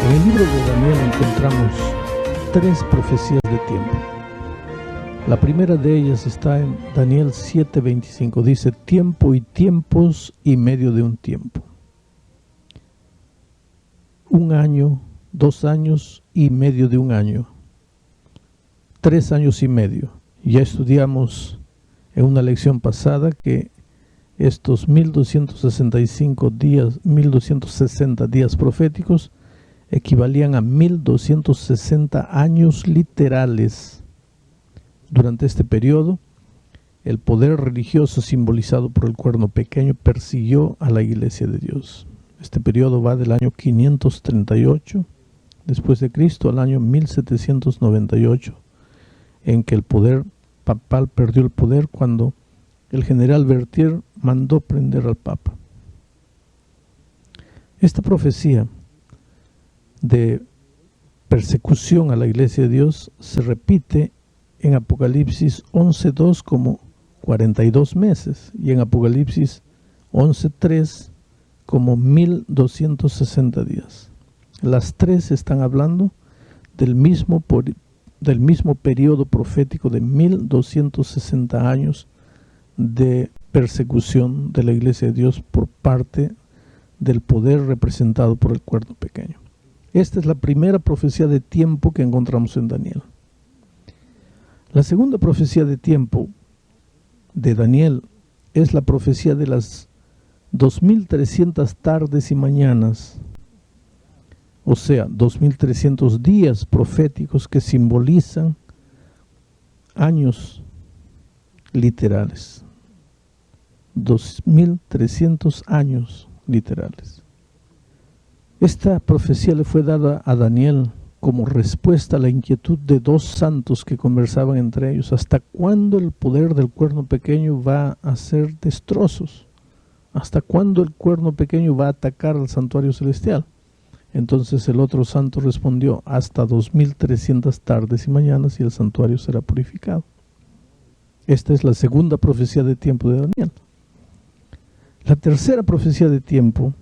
En el libro de Daniel encontramos tres profecías de tiempo. La primera de ellas está en Daniel 7:25. Dice: tiempo y tiempos y medio de un tiempo. 1 año, 2 años y medio de un año. 3 años y medio. Ya estudiamos en una lección pasada que estos 1265 días, 1260 días proféticos equivalían a 1260 años literales. Durante este periodo, el poder religioso simbolizado por el cuerno pequeño persiguió a la Iglesia de Dios. Este periodo va del año 538 después de Cristo al año 1798, en que el poder papal perdió el poder cuando el general Berthier mandó prender al Papa. Esta profecía de persecución a la Iglesia de Dios se repite en Apocalipsis 11:2 como 42 meses y en Apocalipsis 11:3 como 1260 días. Las tres están hablando del mismo periodo profético de 1260 años de persecución de la Iglesia de Dios por parte del poder representado por el cuerno pequeño. Esta es la primera profecía de tiempo que encontramos en Daniel. La segunda profecía de tiempo de Daniel es la profecía de las 2300 tardes y mañanas, o sea, 2300 días proféticos que simbolizan años literales. 2300 años literales. Esta profecía le fue dada a Daniel como respuesta a la inquietud de dos santos que conversaban entre ellos. ¿Hasta cuándo el poder del cuerno pequeño va a hacer destrozos? ¿Hasta cuándo el cuerno pequeño va a atacar al santuario celestial? Entonces el otro santo respondió: hasta 2300 tardes y mañanas y el santuario será purificado. Esta es la segunda profecía de tiempo de Daniel. La tercera profecía de tiempo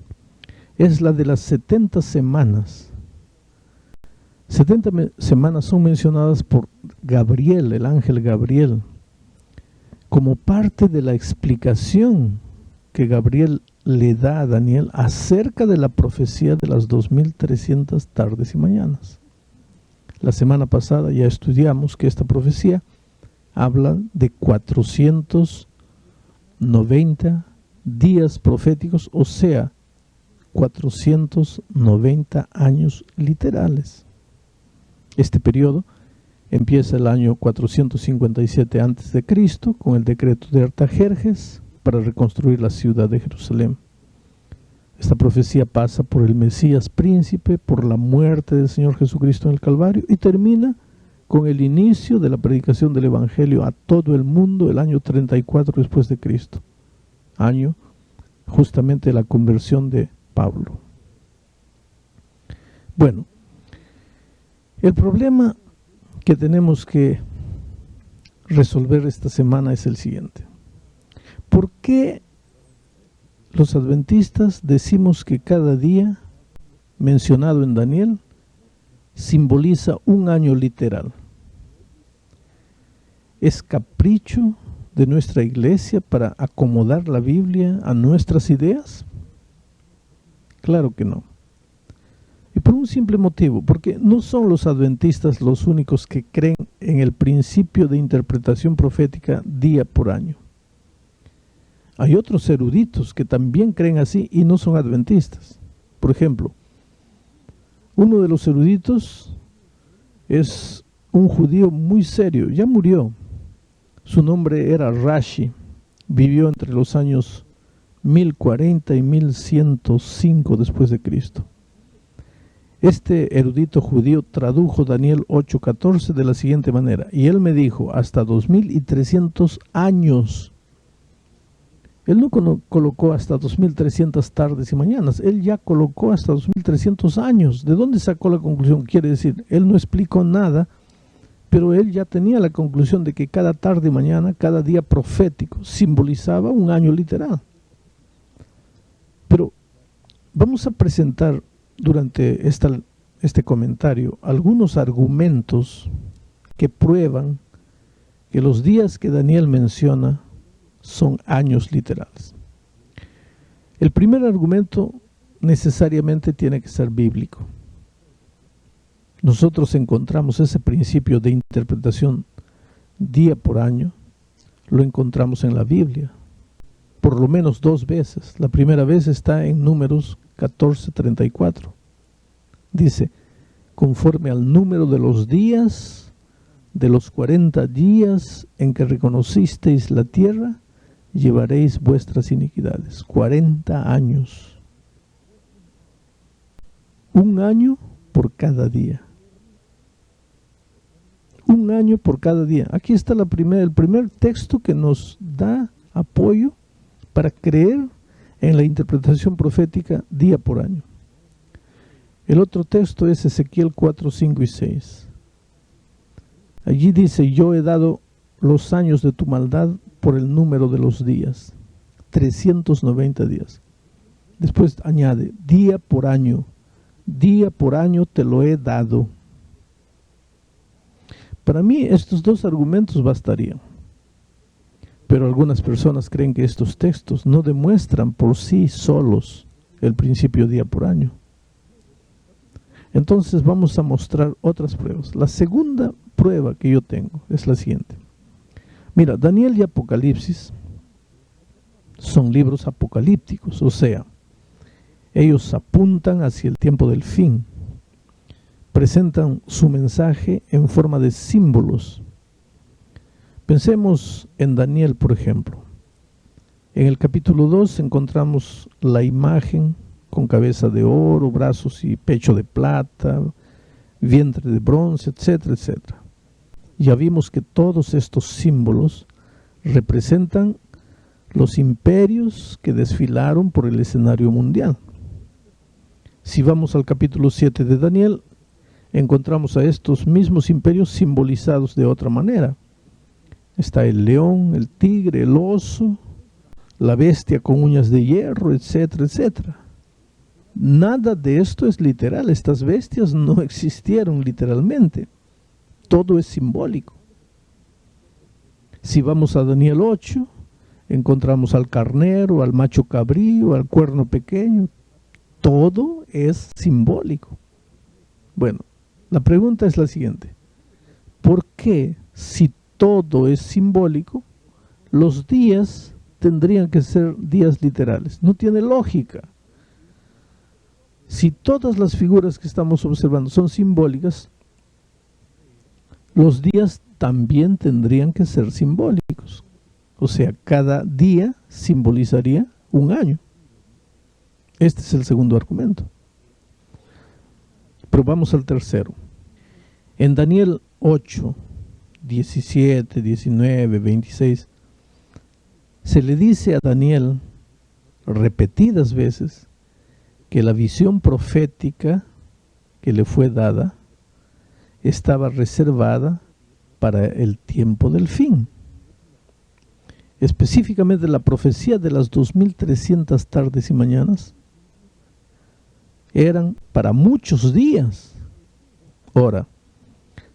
es la de las 70 semanas. 70 semanas son mencionadas por Gabriel, el ángel Gabriel, como parte de la explicación que Gabriel le da a Daniel acerca de la profecía de las 2300 tardes y mañanas. La semana pasada ya estudiamos que esta profecía habla de 490 días proféticos, o sea, 490 años literales. Este periodo empieza el año 457 a.C. con el decreto de Artajerjes para reconstruir la ciudad de Jerusalén. Esta profecía pasa por el Mesías príncipe, por la muerte del Señor Jesucristo en el Calvario y termina con el inicio de la predicación del Evangelio a todo el mundo el año 34 después de Cristo, año justamente de la conversión de Pablo. Bueno, el problema que tenemos que resolver esta semana es el siguiente. ¿Por qué los adventistas decimos que cada día mencionado en Daniel simboliza un año literal? ¿Es capricho de nuestra iglesia para acomodar la Biblia a nuestras ideas? Claro que no. Y por un simple motivo, porque no son los adventistas los únicos que creen en el principio de interpretación profética día por año. Hay otros eruditos que también creen así y no son adventistas. Por ejemplo, uno de los eruditos es un judío muy serio, ya murió. Su nombre era Rashi, vivió entre los años 1040 y 1105 después de Cristo. Este erudito judío tradujo Daniel 8:14 de la siguiente manera: y él me dijo, hasta 2300 años. Él no colocó hasta 2300 tardes y mañanas, él ya colocó hasta 2300 años. ¿De dónde sacó la conclusión? Quiere decir, él no explicó nada, pero él ya tenía la conclusión de que cada tarde y mañana, cada día profético, simbolizaba un año literal. Pero vamos a presentar durante este comentario algunos argumentos que prueban que los días que Daniel menciona son años literales. El primer argumento necesariamente tiene que ser bíblico. Nosotros encontramos ese principio de interpretación día por año, lo encontramos en la Biblia, por lo menos 2 veces. La primera vez está en Números 14:34. Dice, conforme al número de los días, de los 40 días en que reconocisteis la tierra, llevaréis vuestras iniquidades. 40 años. Un año por cada día. Un año por cada día. Aquí está el primer texto que nos da apoyo para creer en la interpretación profética día por año. El otro texto es Ezequiel 4, 5 y 6. Allí dice, yo he dado los años de tu maldad por el número de los días. 390 días. Después añade, día por año te lo he dado. Para mí estos 2 argumentos bastarían. Pero algunas personas creen que estos textos no demuestran por sí solos el principio día por año. Entonces vamos a mostrar otras pruebas. La segunda prueba que yo tengo es la siguiente. Mira, Daniel y Apocalipsis son libros apocalípticos, o sea, ellos apuntan hacia el tiempo del fin. Presentan su mensaje en forma de símbolos. Pensemos en Daniel, por ejemplo. En el capítulo 2 encontramos la imagen con cabeza de oro, brazos y pecho de plata, vientre de bronce, etcétera, etcétera. Ya vimos que todos estos símbolos representan los imperios que desfilaron por el escenario mundial. Si vamos al capítulo 7 de Daniel, encontramos a estos mismos imperios simbolizados de otra manera. Está el león, el tigre, el oso, la bestia con uñas de hierro, etcétera, etcétera. Nada de esto es literal. Estas bestias no existieron literalmente. Todo es simbólico. Si vamos a Daniel 8, encontramos al carnero, al macho cabrío, al cuerno pequeño. Todo es simbólico. Bueno, la pregunta es la siguiente. ¿Por qué, si todo es simbólico, los días tendrían que ser días literales? No tiene lógica. Si todas las figuras que estamos observando son simbólicas, los días también tendrían que ser simbólicos. O sea, cada día simbolizaría un año. Este es el segundo argumento. Pero vamos al tercero. En Daniel 8, 17, 19, 26, se le dice a Daniel repetidas veces que la visión profética que le fue dada estaba reservada para el tiempo del fin. Específicamente la profecía de las 2300 tardes y mañanas eran para muchos días. Ahora,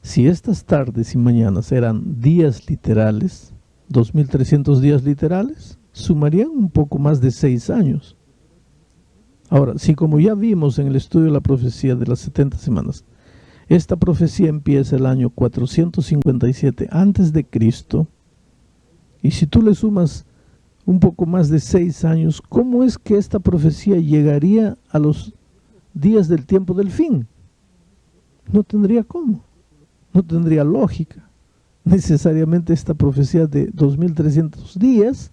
si estas tardes y mañanas eran días literales, 2300 días literales, sumarían un poco más de 6 años. Ahora, si como ya vimos en el estudio de la profecía de las 70 semanas, esta profecía empieza el año 457 antes de Cristo, y si tú le sumas un poco más de 6 años, ¿cómo es que esta profecía llegaría a los días del tiempo del fin? No tendría cómo, no tendría lógica. Necesariamente esta profecía de 2300 días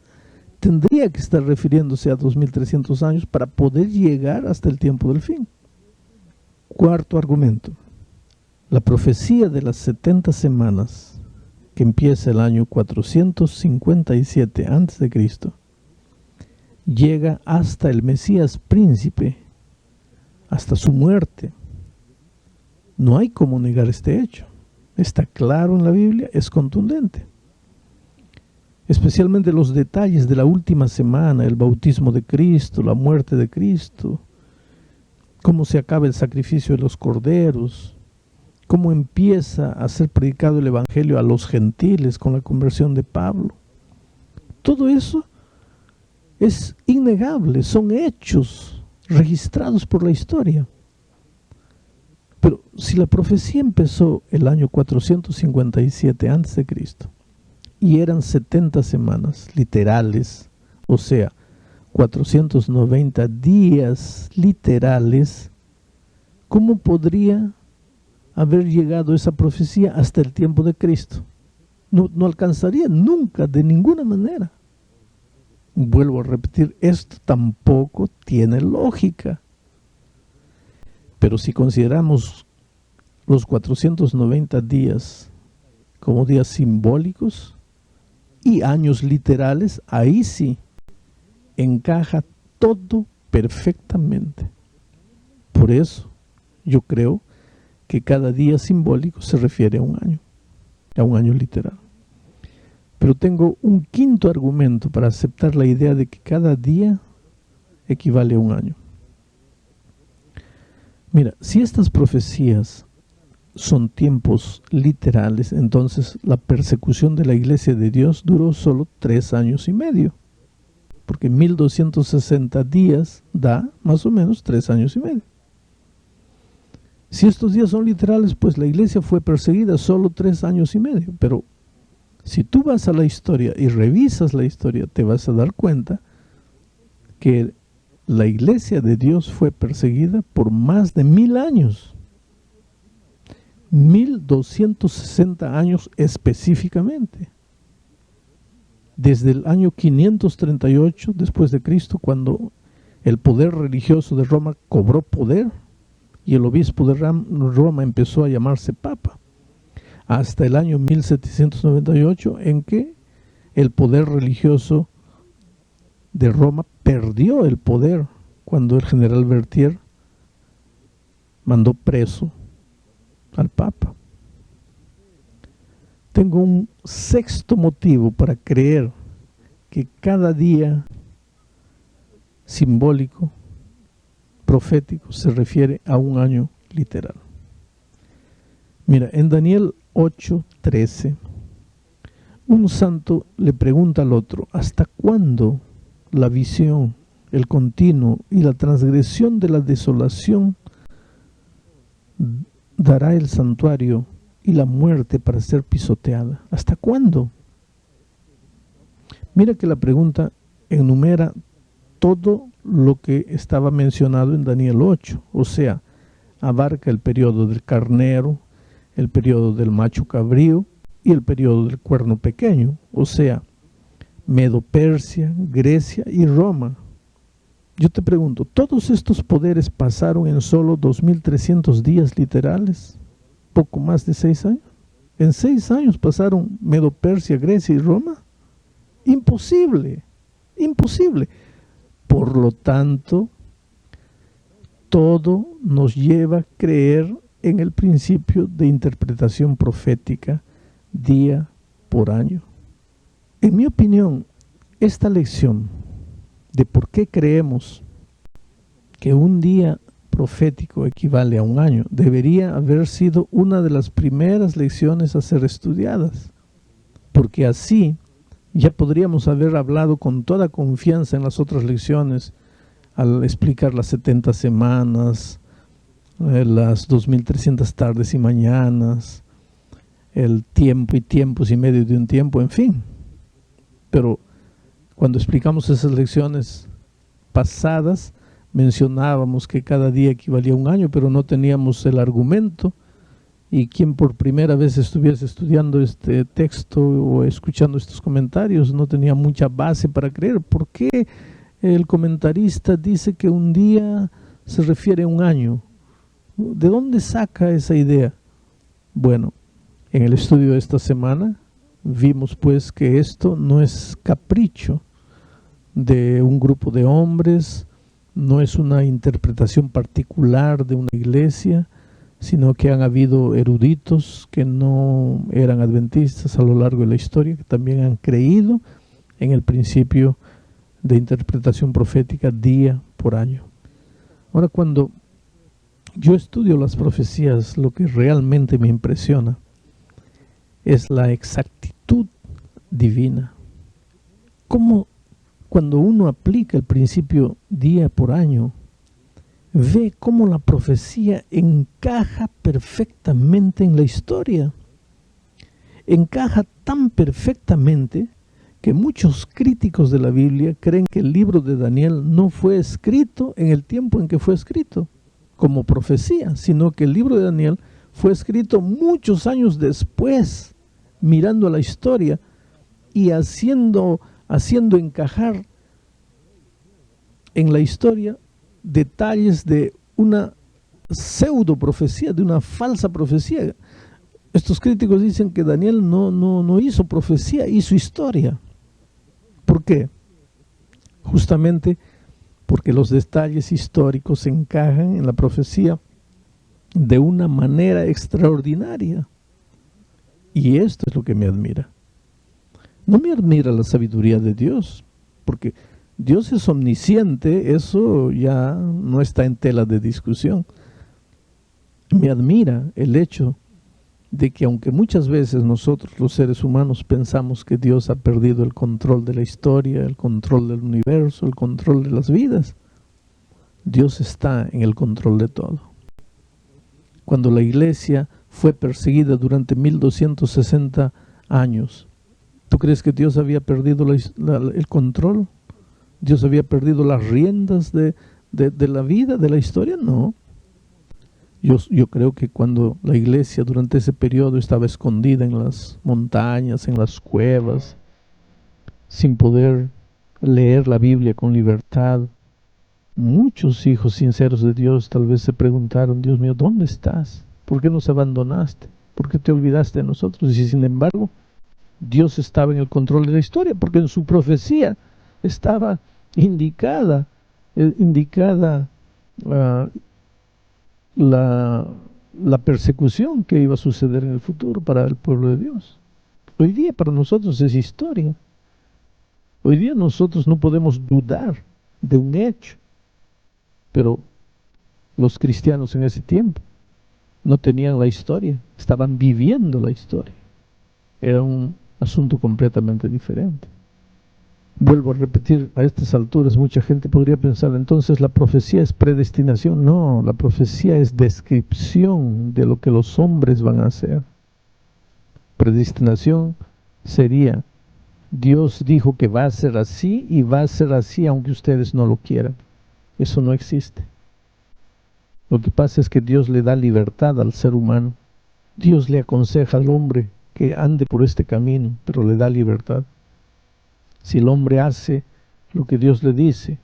tendría que estar refiriéndose a 2300 años para poder llegar hasta el tiempo del fin. Cuarto argumento. La profecía de las 70 semanas, que empieza el año 457 a.C., llega hasta el Mesías príncipe, hasta su muerte. No hay cómo negar este hecho. Está claro en la Biblia, es contundente. Especialmente los detalles de la última semana, el bautismo de Cristo, la muerte de Cristo, cómo se acaba el sacrificio de los corderos, cómo empieza a ser predicado el evangelio a los gentiles con la conversión de Pablo. Todo eso es innegable, son hechos registrados por la historia. Pero si la profecía empezó el año 457 a.C. y eran 70 semanas literales, o sea, 490 días literales, ¿cómo podría haber llegado esa profecía hasta el tiempo de Cristo? No alcanzaría nunca, de ninguna manera. Vuelvo a repetir, esto tampoco tiene lógica. Pero si consideramos los 490 días como días simbólicos y años literales, ahí sí encaja todo perfectamente. Por eso yo creo que cada día simbólico se refiere a un año literal. Pero tengo un quinto argumento para aceptar la idea de que cada día equivale a un año. Mira, si estas profecías son tiempos literales, entonces la persecución de la Iglesia de Dios duró solo 3 años y medio, porque 1260 días da más o menos 3 años y medio. Si estos días son literales, pues la Iglesia fue perseguida solo 3 años y medio, pero si tú vas a la historia y revisas la historia, te vas a dar cuenta que la Iglesia de Dios fue perseguida por más de 1000 años. 1260 años específicamente. Desde el año 538 después de Cristo, cuando el poder religioso de Roma cobró poder y el obispo de Roma empezó a llamarse Papa, hasta el año 1798, en que el poder religioso de Roma perdió el poder cuando el general Berthier mandó preso al Papa. Tengo un sexto motivo para creer que cada día simbólico, profético, se refiere a un año literal. Mira, en Daniel 8:13, un santo le pregunta al otro: ¿hasta cuándo la visión, el continuo y la transgresión de la desolación dará el santuario y la muerte para ser pisoteada? ¿Hasta cuándo? Mira que la pregunta enumera todo lo que estaba mencionado en Daniel 8, o sea, abarca el periodo del carnero, el periodo del macho cabrío y el periodo del cuerno pequeño, o sea, Medo-Persia, Grecia y Roma. Yo te pregunto, ¿todos estos poderes pasaron en solo 2300 días literales? ¿Poco más de 6 años? ¿En 6 años pasaron Medo-Persia, Grecia y Roma? Imposible, imposible. Por lo tanto, todo nos lleva a creer en el principio de interpretación profética día por año. En mi opinión, esta lección de por qué creemos que un día profético equivale a un año debería haber sido una de las primeras lecciones a ser estudiadas, porque así ya podríamos haber hablado con toda confianza en las otras lecciones al explicar las 70 semanas, las 2300 tardes y mañanas, el tiempo y tiempos y medio de un tiempo, en fin. Pero cuando explicamos esas lecciones pasadas, mencionábamos que cada día equivalía a un año, pero no teníamos el argumento, y quien por primera vez estuviese estudiando este texto o escuchando estos comentarios no tenía mucha base para creer. ¿Por qué el comentarista dice que un día se refiere a un año? ¿De dónde saca esa idea? Bueno, en el estudio de esta semana vimos pues que esto no es capricho de un grupo de hombres, no es una interpretación particular de una iglesia, sino que han habido eruditos que no eran adventistas a lo largo de la historia, que también han creído en el principio de interpretación profética día por año. Ahora, cuando yo estudio las profecías, lo que realmente me impresiona es la exactitud divina. Cómo cuando uno aplica el principio día por año, ve cómo la profecía encaja perfectamente en la historia. Encaja tan perfectamente que muchos críticos de la Biblia creen que el libro de Daniel no fue escrito en el tiempo en que fue escrito como profecía, sino que el libro de Daniel fue escrito muchos años después, mirando a la historia y haciendo encajar en la historia detalles de una pseudo profecía, de una falsa profecía. Estos críticos dicen que Daniel no hizo profecía, hizo historia. ¿Por qué? Justamente porque los detalles históricos se encajan en la profecía de una manera extraordinaria. Y esto es lo que me admira. No me admira la sabiduría de Dios, porque Dios es omnisciente, eso ya no está en tela de discusión. Me admira el hecho de que aunque muchas veces nosotros los seres humanos pensamos que Dios ha perdido el control de la historia, el control del universo, el control de las vidas, Dios está en el control de todo. Cuando la iglesia fue perseguida durante 1260 años, ¿tú crees que Dios había perdido el control? ¿Dios había perdido las riendas de la vida, de la historia? No. Yo creo que cuando la iglesia durante ese periodo estaba escondida en las montañas, en las cuevas, sin poder leer la Biblia con libertad, muchos hijos sinceros de Dios tal vez se preguntaron: Dios mío, ¿dónde estás? ¿Por qué nos abandonaste? ¿Por qué te olvidaste de nosotros? Y sin embargo, Dios estaba en el control de la historia, porque en su profecía estaba indicada uh, la persecución que iba a suceder en el futuro para el pueblo de Dios. Hoy día para nosotros es historia. Hoy día nosotros no podemos dudar de un hecho, pero los cristianos en ese tiempo no tenían la historia, estaban viviendo la historia. Era un asunto completamente diferente. Vuelvo a repetir, a estas alturas mucha gente podría pensar, entonces la profecía es predestinación. No, la profecía es descripción de lo que los hombres van a hacer. Predestinación sería: Dios dijo que va a ser así y va a ser así aunque ustedes no lo quieran. Eso no existe. Lo que pasa es que Dios le da libertad al ser humano. Dios le aconseja al hombre que ande por este camino, pero le da libertad. Si el hombre hace lo que Dios le dice,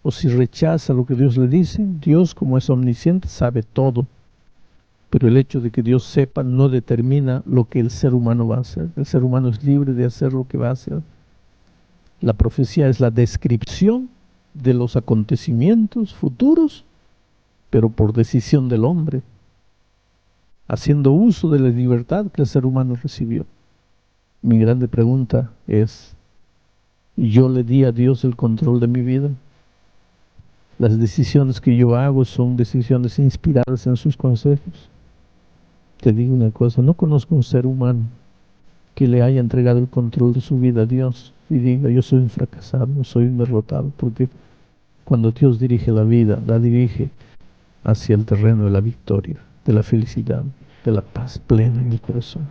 o si rechaza lo que Dios le dice, Dios, como es omnisciente, sabe todo. Pero el hecho de que Dios sepa no determina lo que el ser humano va a hacer. El ser humano es libre de hacer lo que va a hacer. La profecía es la descripción de los acontecimientos futuros, pero por decisión del hombre, haciendo uso de la libertad que el ser humano recibió. Mi grande pregunta es: ¿yo le di a Dios el control de mi vida? Las decisiones que yo hago son decisiones inspiradas en sus consejos. Te digo una cosa, no conozco un ser humano que le haya entregado el control de su vida a Dios y diga: yo soy un fracasado, soy un derrotado, porque cuando Dios dirige la vida, la dirige hacia el terreno de la victoria, de la felicidad, de la paz plena en el corazón.